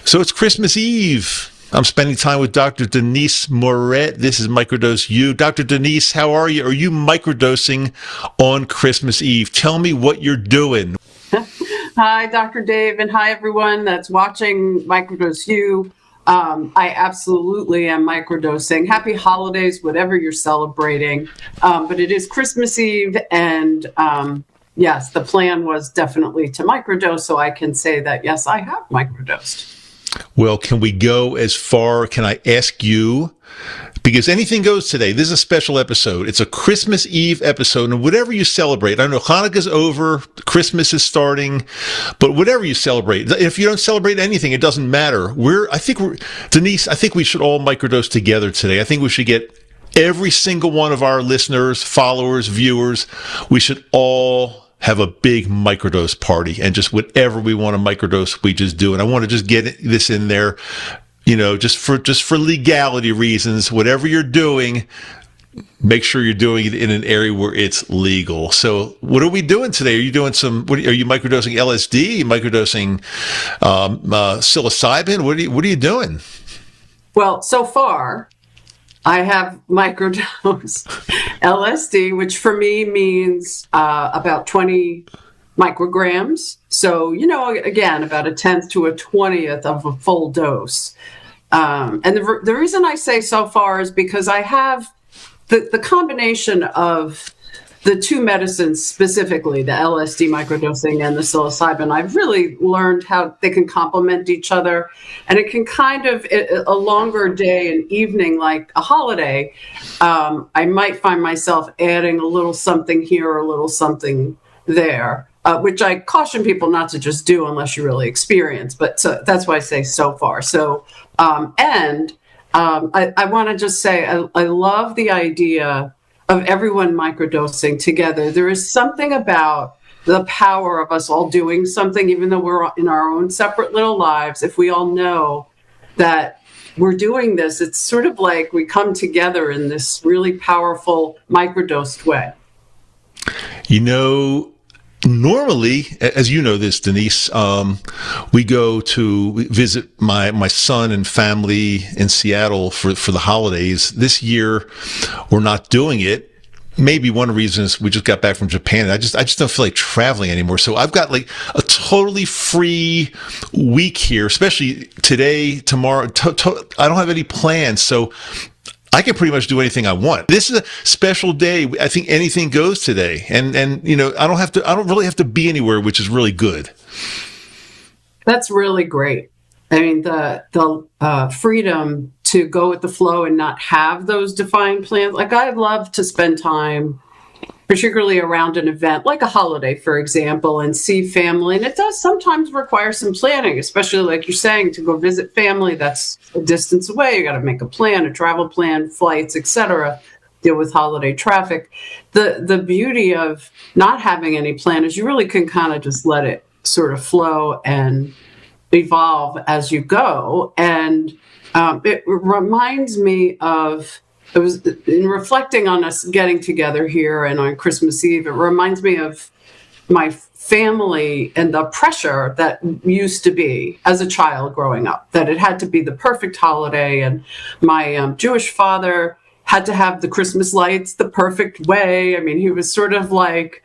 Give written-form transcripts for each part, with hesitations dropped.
So it's Christmas Eve. I'm spending time with Dr. Denise Moret. This is Microdose U. Dr. Denise, how are you? Are you microdosing on Christmas Eve? Tell me what you're doing. Hi, Dr. Dave, and hi, everyone that's watching Microdose U. I absolutely am microdosing. Happy holidays, whatever you're celebrating. But it is Christmas Eve, and yes, the plan was definitely to microdose, so I can say that, yes, I have microdosed. Well, can we go as far? Can I ask you? Because anything goes today. This is a special episode. It's a Christmas Eve episode, and whatever you celebrate, I know Hanukkah's over, Christmas is starting, but whatever you celebrate, if you don't celebrate anything, it doesn't matter. Denise, I think we should all microdose together today. I think we should get every single one of our listeners, followers, viewers, we should all have a big microdose party, and just whatever we want to microdose, we just do. And I want to just get this in there, just for legality reasons. Whatever you're doing, make sure you're doing it in an area where it's legal. So, what are we doing today? Are you doing are you microdosing LSD? Are you microdosing psilocybin? What are you doing? Well, so far, I have microdosed LSD, which for me means about 20 micrograms. So, again, about a 10th to a 20th of a full dose. And the reason I say so far is because I have the combination of the two medicines, specifically the LSD microdosing and the psilocybin. I've really learned how they can complement each other, and it can kind of, a longer day and evening, like a holiday, I might find myself adding a little something here or a little something there, which I caution people not to just do unless you really experience. But so that's why I say so far. So, I want to just say I love the idea of everyone microdosing together. There is something about the power of us all doing something, even though we're in our own separate little lives. If we all know that we're doing this, it's sort of like we come together in this really powerful microdosed way. Normally, as you know this, Denise, we go to visit my son and family in Seattle for the holidays. This year, we're not doing it. Maybe one reason is we just got back from Japan, and I just don't feel like traveling anymore. So I've got like a totally free week here, especially today, tomorrow. I don't have any plans, so I can pretty much do anything I want. This is a special day. I think anything goes today. And I don't really have to be anywhere, which is really good. That's really great. I mean, the freedom to go with the flow and not have those defined plans. Like, I love to spend time, particularly around an event like a holiday, for example, and see family. And it does sometimes require some planning, especially like you're saying, to go visit family that's a distance away. You got to make a plan, a travel plan, flights, etc., deal with holiday traffic. The beauty of not having any plan is you really can kind of just let it sort of flow and evolve as you go. And it reminds me of, it was in reflecting on us getting together here and on Christmas Eve, it reminds me of my family and the pressure that used to be as a child growing up, that it had to be the perfect holiday. And my Jewish father had to have the Christmas lights the perfect way. I mean, he was sort of like,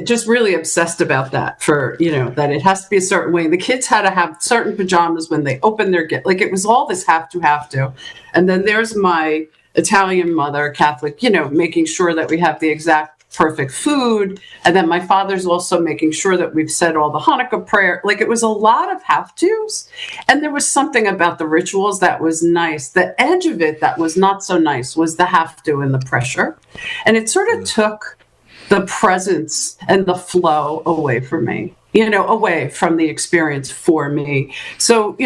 just really obsessed about that that it has to be a certain way. The kids had to have certain pajamas when they opened their gift. Like, it was all this have to. And then there's my Italian mother, Catholic, making sure that we have the exact perfect food. And then my father's also making sure that we've said all the Hanukkah prayer. Like, it was a lot of have-tos. And there was something about the rituals that was nice. The edge of it that was not so nice was the have-to and the pressure. And it sort of took the presence and the flow away from me, away from the experience for me. So,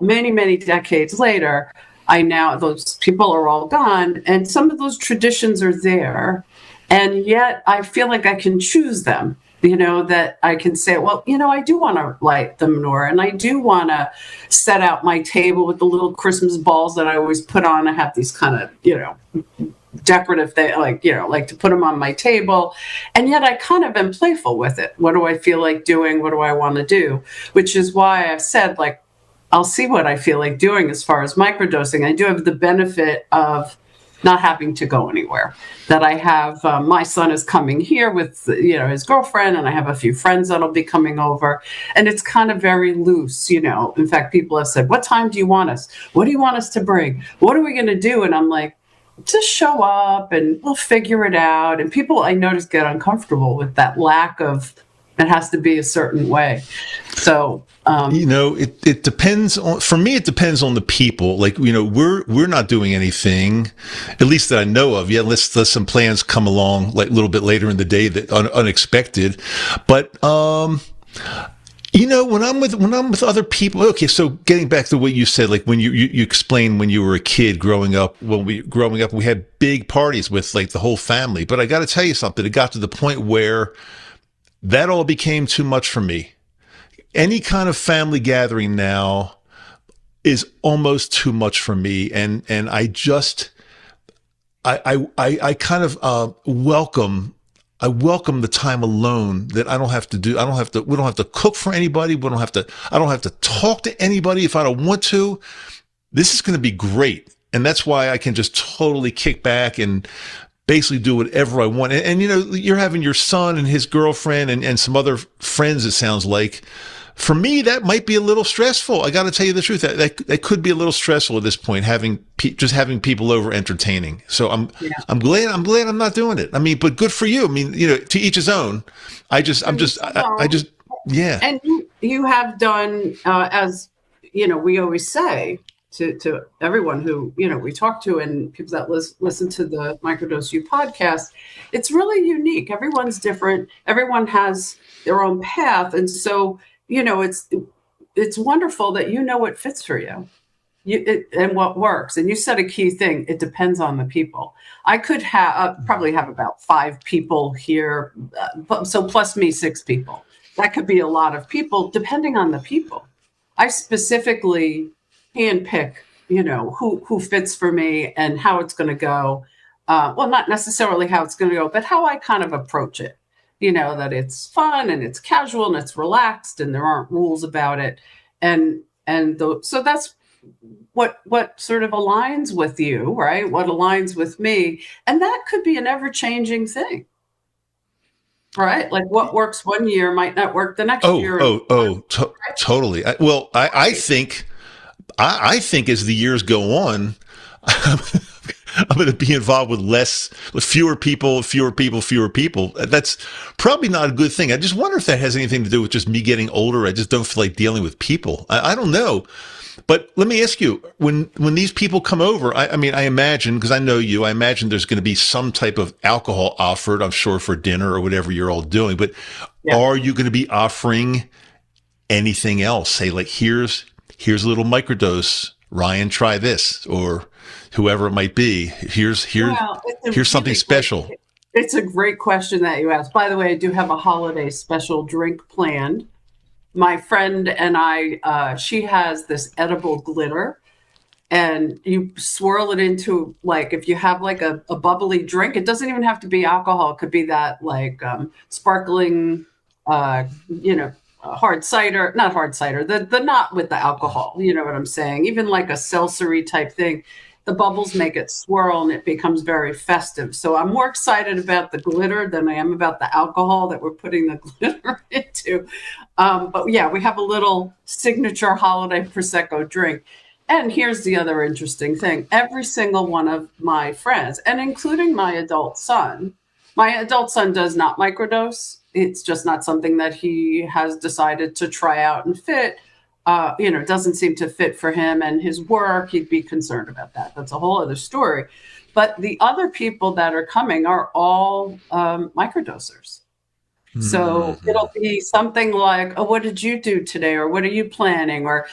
many, many decades later, those people are all gone, and some of those traditions are there. And yet I feel like I can choose them, that I can say, well, I do want to light the menorah, and I do want to set out my table with the little Christmas balls that I always put on. I have these kind of, decorative thing, like to put them on my table. And yet I kind of am playful with it. What do I feel like doing? What do I want to do? Which is why I've said, like, I'll see what I feel like doing as far as microdosing. I do have the benefit of not having to go anywhere. That I have, my son is coming here with, his girlfriend, and I have a few friends that'll be coming over, and it's kind of very loose, In fact, people have said, "What time do you want us? What do you want us to bring? What are we going to do?" And I'm like, just show up and we'll figure it out. And people, I notice, get uncomfortable with that lack of, it has to be a certain way. So, it depends on, for me, it depends on the people. Like, we're not doing anything, at least that I know of. Yeah, let's some plans come along like a little bit later in the day that unexpected. But, when I'm with other people, okay, so getting back to what you said, like when you explained when you were a kid growing up, we had big parties with like the whole family. But I got to tell you something, it got to the point where that all became too much for me. Any kind of family gathering now is almost too much for me. And I just, I kind of, welcome the time alone that we don't have to cook for anybody. I don't have to talk to anybody if I don't want to. This is going to be great. And that's why I can just totally kick back and basically do whatever I want. And you're having your son and his girlfriend and some other friends, it sounds like. For me, that might be a little stressful. I got to tell you the truth. That could be a little stressful at this point, having people over entertaining. So I'm glad I'm not doing it. I mean, but good for you. I mean, to each his own. Yeah. And you have done, as we always say to everyone who we talk to and people that listen to the Microdose U podcast, it's really unique. Everyone's different. Everyone has their own path, and so. It's wonderful that what fits for you, and what works. And you said a key thing. It depends on the people. I could probably have about 5 people here. So plus me, 6 people. That could be a lot of people depending on the people. I specifically handpick, who fits for me and how it's going to go. Well, not necessarily how it's going to go, but how I kind of approach it. That it's fun and it's casual and it's relaxed and there aren't rules about it. So that's what sort of aligns with you, right? What aligns with me. And that could be an ever-changing thing, right? Like what works one year might not work the next year. Totally. I think as the years go on, I'm going to be involved with fewer people. That's probably not a good thing. I just wonder if that has anything to do with just me getting older. I just don't feel like dealing with people. I don't know. But let me ask you, when these people come over, I imagine, because I know you, I imagine there's going to be some type of alcohol offered, I'm sure, for dinner or whatever you're all doing. But Are you going to be offering anything else? Say, like, here's a little microdose. Ryan, try this, or whoever it might be. Here's something special. It's a great question that you asked. By the way, I do have a holiday special drink planned. My friend and I, she has this edible glitter, and you swirl it into, like, if you have like a bubbly drink, it doesn't even have to be alcohol. It could be that sparkling, hard cider, not hard cider, the not with the alcohol, you know what I'm saying? Even like a seltzer-y type thing. The bubbles make it swirl and it becomes very festive. So I'm more excited about the glitter than I am about the alcohol that we're putting the glitter into. But yeah, we have a little signature holiday Prosecco drink. And here's the other interesting thing. Every single one of my friends, and including my adult son does not microdose. It's just not something that he has decided to try out and fit. Doesn't seem to fit for him and his work. He'd be concerned about that. That's a whole other story. But the other people that are coming are all microdosers. So it'll be something like, "Oh, what did you do today?" Or "What are you planning?" Or,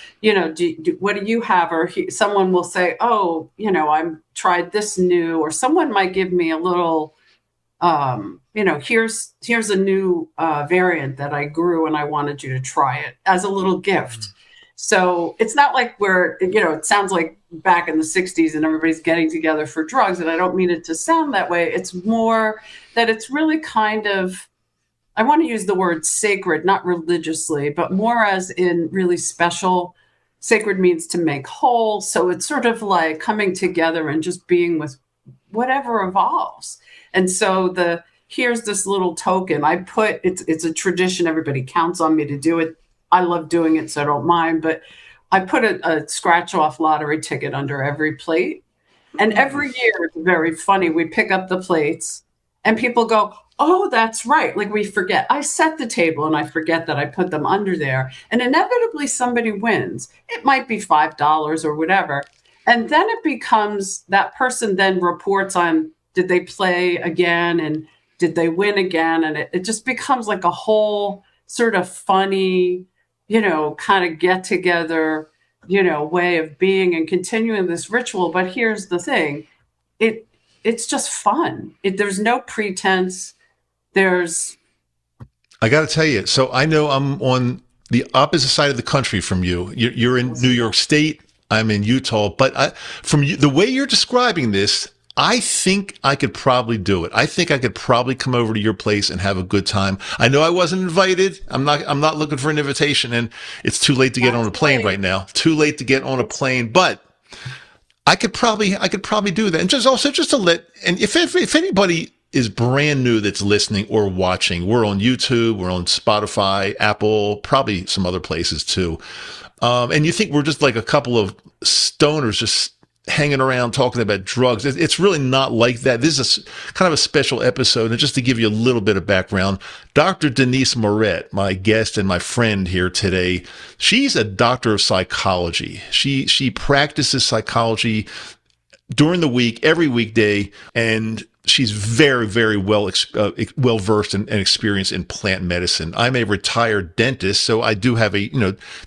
"What do you have?" Or someone will say, "Oh, I tried this new," or someone might give me a little, here's a new variant that I grew and I wanted you to try it as a little gift. So it's not like it sounds like back in the 60s and everybody's getting together for drugs. And I don't mean it to sound that way. It's more that it's really kind of, I want to use the word sacred, not religiously, but more as in really special. Sacred means to make whole. So it's sort of like coming together and just being with whatever evolves. And so here's this little token. It's a tradition. Everybody counts on me to do it. I love doing it, so I don't mind. But I put a scratch off lottery ticket under every plate. And every year, it's very funny. We pick up the plates and people go, oh, that's right. Like we forget. I set the table and I forget that I put them under there. And inevitably somebody wins. It might be $5 or whatever. And then it becomes that person then reports on, did they play again? And did they win again? And it just becomes like a whole sort of funny, kind of get together, way of being and continuing this ritual. But here's the thing. It's just fun. There's no pretense. I got to tell you, so I know I'm on the opposite side of the country from you. You're in New York State. I'm in Utah. But from you, the way you're describing this, I think I could probably do it. I think I could probably come over to your place and have a good time. I know I wasn't invited. I'm not looking for an invitation, and it's too late to get on a plane right now. Too late to get on a plane, but I could probably do that. And just to let, and if anybody is brand new that's listening or watching, we're on YouTube, we're on Spotify, Apple, probably some other places too. And you think we're just like a couple of stoners just hanging around talking about drugs. It's really not like that. This is kind of a special episode. And just to give you a little bit of background, Dr. Denise Moret, my guest and my friend here today, she's a doctor of psychology. She practices psychology during the week, every weekday, and she's very, very well versed and experienced in plant medicine. I'm a retired dentist, so I do have a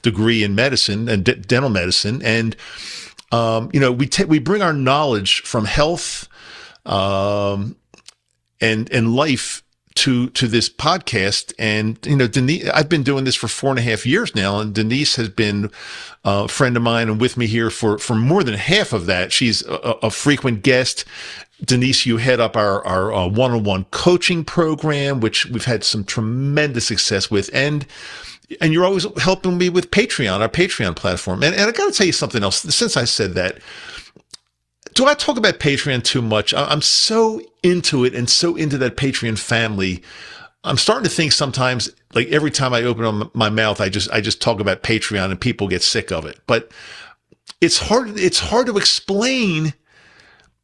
degree in medicine and dental medicine, and we bring our knowledge from health and life to this podcast. And Denise, I've been doing this for 4.5 years now, and Denise has been a friend of mine and with me here for more than half of that. She's a frequent guest. Denise, you head up our one-on-one coaching program, which we've had some tremendous success with, and you're always helping me with Patreon, our Patreon platform. And I got to tell you something else. Since I said that, do I talk about Patreon too much? I'm so into it and so into that Patreon family. I'm starting to think sometimes, like every time I open my mouth, I just talk about Patreon and people get sick of it. But it's hard to explain,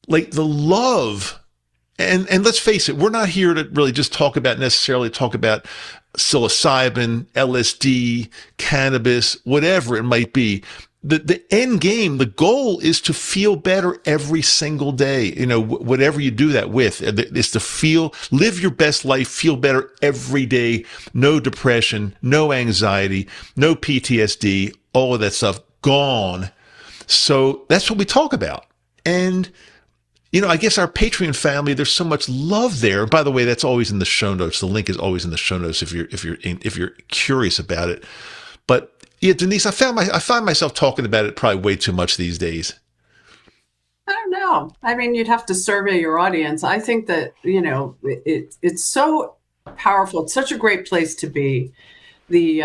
like, the love. And let's face it, we're not here to really just talk about psilocybin, LSD, cannabis, whatever it might be. The end game, the goal is to feel better every single day. Whatever you do that with, is to live your best life, feel better every day. No depression, no anxiety, no PTSD, all of that stuff gone. So that's what we talk about. And I guess our Patreon family, there's so much love there. By the way, that's always in the show notes. The link is always in the show notes if you're curious about it. But yeah, Denise, I find myself talking about it probably way too much these days. I don't know. I mean, you'd have to survey your audience. I think that, it's so powerful. It's such a great place to be. The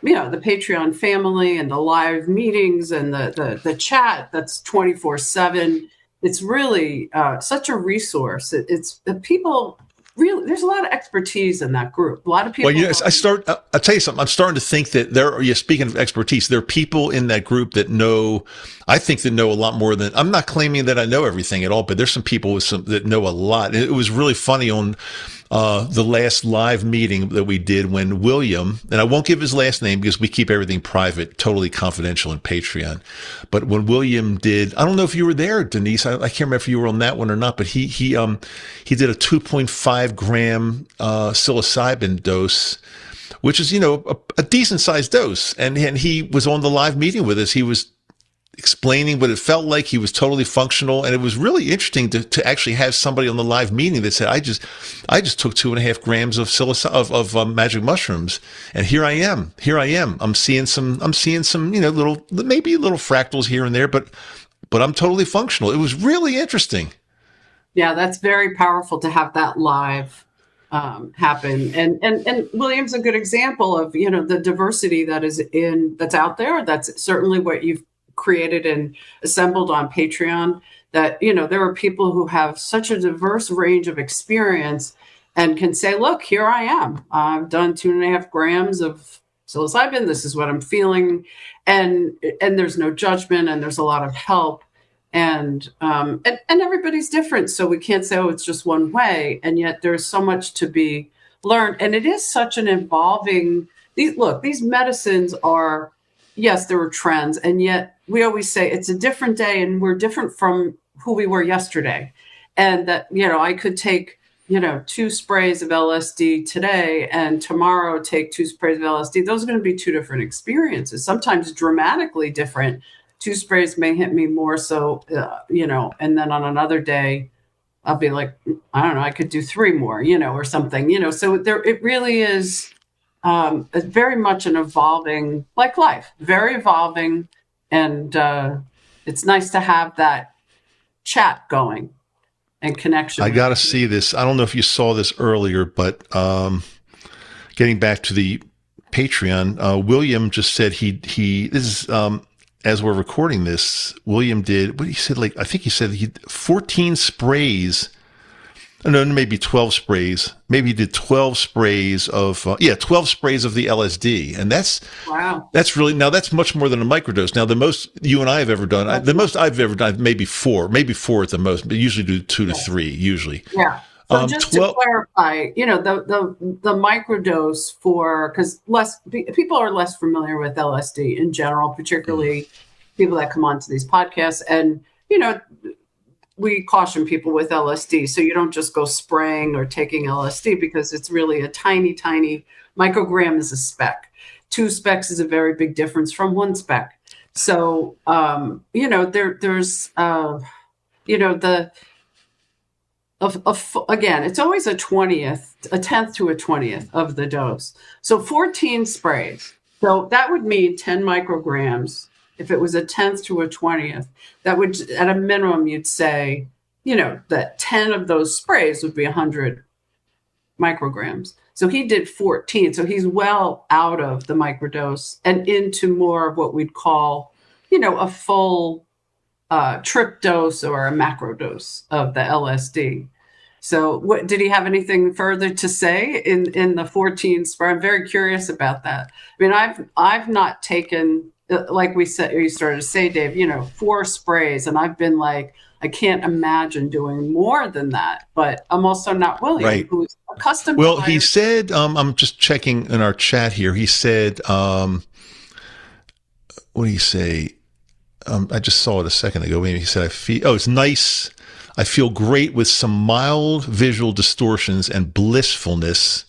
Patreon family and the live meetings and the chat that's 24/7. It's really such a resource. It's people really. There's a lot of expertise in that group. A lot of people. Well, I'll tell you something. I'm starting to think that speaking of expertise, there are people in that group that know. I think that know a lot more than. I'm not claiming that I know everything at all, but there's some people that know a lot. It was really funny on the last live meeting that we did when William, and I won't give his last name because we keep everything private, totally confidential in Patreon. But when William did, I don't know if you were there, Denise. I can't remember if you were on that one or not, but he did a 2.5 gram psilocybin dose, which is, a decent sized dose. And he was on the live meeting with us. He was explaining what it felt like. He was totally functional. And it was really interesting to actually have somebody on the live meeting that said, I just took 2.5 grams of magic mushrooms. And here I am. I'm seeing some, maybe little fractals here and there, but I'm totally functional. It was really interesting. Yeah, that's very powerful to have that live happen. And William's a good example of, the diversity that's out there. That's certainly what you've created and assembled on Patreon, that, there are people who have such a diverse range of experience and can say, look, here I am. I've done 2.5 grams of psilocybin. This is what I'm feeling. And there's no judgment, and there's a lot of help. And everybody's different. So we can't say, oh, it's just one way. And yet there's so much to be learned. And it is such an evolving, these medicines are, yes, there are trends. And yet we always say it's a different day, and we're different from who we were yesterday. And that, I could take, 2 sprays of LSD today, and tomorrow take 2 sprays of LSD. Those are going to be 2 different experiences, sometimes dramatically different. 2 sprays may hit me more so, and then on another day, I'll be like, I don't know, I could do 3 more, or something, so it really is very much an evolving, like life, very evolving. And it's nice to have that chat going and connection. I got to see this. I don't know if you saw this earlier, but getting back to the Patreon, William just said this is, as we're recording this, William did, what he said, I think he said he 14 sprays. No, maybe 12 sprays. Maybe he did 12 sprays of, 12 sprays of the LSD. And wow. That's really, now that's much more than a microdose. Now, the most you and I have ever done, the most I've ever done, maybe 4 at the most, but usually do 2 to 3, usually. Yeah. So just to clarify, the microdose because people are less familiar with LSD in general, particularly people that come onto these podcasts. And, we caution people with LSD. So you don't just go spraying or taking LSD, because it's really a tiny, tiny microgram is a speck. 2 specks is a very big difference from 1 speck. So, there's, again, it's always a 10th to a 20th of the dose. So 14 sprays. So that would mean 10 micrograms. If it was a 10th to a 20th, that would, at a minimum, you'd say, that 10 of those sprays would be 100 micrograms. So he did 14. So he's well out of the microdose and into more of what we'd call, a full trip dose or a macro dose of the LSD. So did he have anything further to say in the 14 spray? I'm very curious about that. I mean, I've not taken, like we said, you started to say, Dave, 4 sprays, and I've been like, I can't imagine doing more than that. But I'm also not William, right, who's accustomed. Well, he said, I'm just checking in our chat here. He said, what did he say? I just saw it a second ago. Maybe he said, it's nice. I feel great with some mild visual distortions and blissfulness.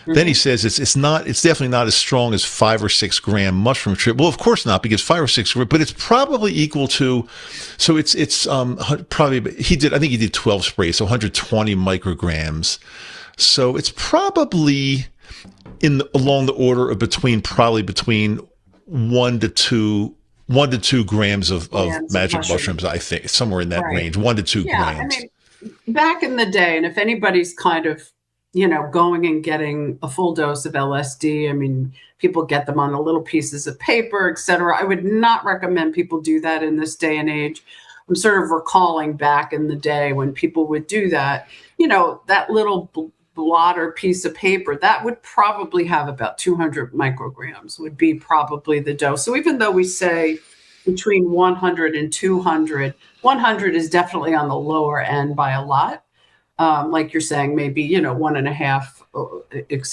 Mm-hmm. Then he says it's definitely not as strong as 5 or 6 gram mushroom trip. Well, of course not, because 5 or 6 gram, but it's probably equal to, so it's probably, I think he did 12 sprays, so 120 micrograms. So it's probably along the order of between 1 to 2 grams of magic mushrooms, I think, somewhere in that range, 1 to 2 grams. I mean, back in the day, and if anybody's kind of, going and getting a full dose of LSD, I mean, people get them on the little pieces of paper, et cetera. I would not recommend people do that in this day and age. I'm sort of recalling back in the day when people would do that, that little blotter piece of paper, that would probably have about 200 micrograms would be probably the dose. So even though we say between 100 and 200, 100 is definitely on the lower end by a lot. Like you're saying, maybe, 1.5